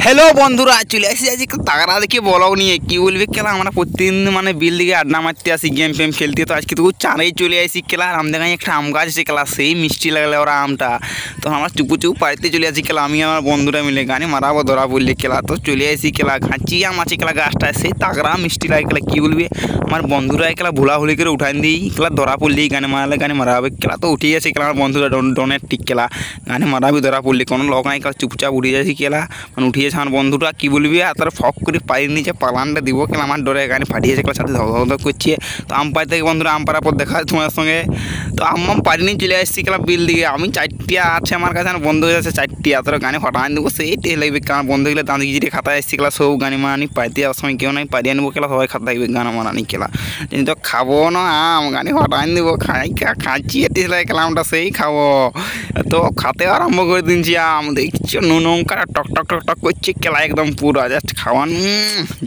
Hello বন্ধুরা, চলে আসি আজ একটু তাগড়া দেখে ব্লগ নিয়ে। কি বলবে খেলা, আমরা প্রতিদিন মানে বিল দিকে আড্ডা মারতে আসি, গেম ফেম খেলতে। তো আজকে তো চারেই চলে আসি খেলা। আর আমাদের কাছে একটা আম গাছ আছে খেলা, সেই মিষ্টি লাগলে ওরা আমটা। তো আমরা চুপু চুপু পাড়িতে চলে আসি খেলা, আমি আমার বন্ধুরা মিলে গানে মারাবো ধরা বললে খেলা। তো চলে আসি খেলা, ঘাঁচি আম আছে খেলা, গাছটায় সেই তাগড়া মিষ্টি লাগে খেলা। কী বলবে, আমার বন্ধুরা খেলা ভোলা ভুলি করে উঠান দিই খেলা, ধরা পড়লেই গানে মারালে গানে মারা হবে খেলা। তো উঠে গেছে খেলা, আমার বন্ধুরা ডনের টিক খেলা, গানে মারাবি ধরা পড়লে কোনো লোক নাই খেলা, চুপচাপ উঠে যাচ্ছি খেলা। মানে উঠিয়েছে আমার বন্ধুটা, কী বলবি, আর তারা ফক করে পায়ের নিচে পালানটা দিব খেলা, আমার ডরে গানে ফাটিয়েছে খেলা, সাথে ধর করছে। তো আম পাড়ি থেকে বন্ধুরা আম পাড়ার পর দেখা তোমার সঙ্গে। তো আম পাড়ি নিয়ে চলে আসছি খেলা বিল দিকে। আমি চারটিয়া আছে আমার কাছে, আমার বন্ধু আছে চারটিয়া, তোর গানে ফাটান দেবো সেই টেস্ট লাগবে। কারণ বন্ধুগুলো দাঁড়িয়ে গিয়ে খাতায় আসছি খেলা, সব গানে মারানি পাইতে যাওয়ার সময় কেউ নাই, পাড়িয়ে নেবো খেলা, সবাই খাতা থাকবে গান মারানি খেলা। কিন্তু খাবো না আম, গানে ফাটান দেবো, খাচ্ছি টেস্ট লাগে খেলা, আমটা সেই খাবো। তো খাতে আরম্ভ করে দিচ্ছি আম, দেখছো নুন লঙ্কা টক টক টক টক করছে খেলা, একদম পুরো জাস্ট খাওয়ান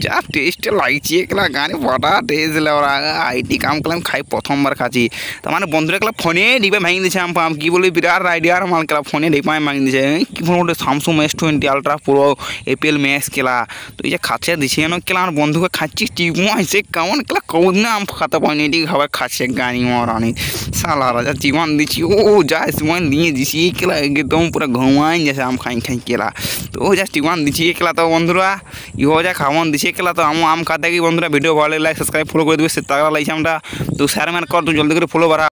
যা টেস্ট লাগছে খেলা, গানে ফাটা টেস্ট ওরা আইটি কাম খেলাম খাই, প্রথমবার খাচ্ছি। তো মানে বন্ধুরা খেলা ফোনে ডিপে ভাঙি দিয়েছে আম পাম, কী বলি বিরাট আইডিয়ার মাল খেলা, ফোনে ডিপায় ভাঙি দিয়েছে। কি ফোন ওটা Samsung S20 ultra pro Apple max খেলা। তো এই যে খাচ্ছে দিছে কেন খেলা, আমার বন্ধুকে খাচ্ছি টিপো আসে কেমন খেলা, কৌন না আম খাতে পাইনি, এটি খাবার খাচ্ছে গানি মরানি সালা রাজা জীবন দিচ্ছি। ও যা সময় নিয়ে দিছি এই খেলা, একদম পুরো ঘুমাই যাচ্ছে আম খাই খাই খেলা। তো ও যা টিমান দিচ্ছি এই খেলা। তো বন্ধুরা ইহো যা খাওয়ান দিছে খেলা। তো আম খাতে কি বন্ধুরা, ভিডিও ভালো লাইক সাবস্ক্রাইব ফলো করে দেবে, সে তাগড়া লাগছে আমটা। তো স্যার ম্যান কর, তো জলদি করে ফলো বাড়া।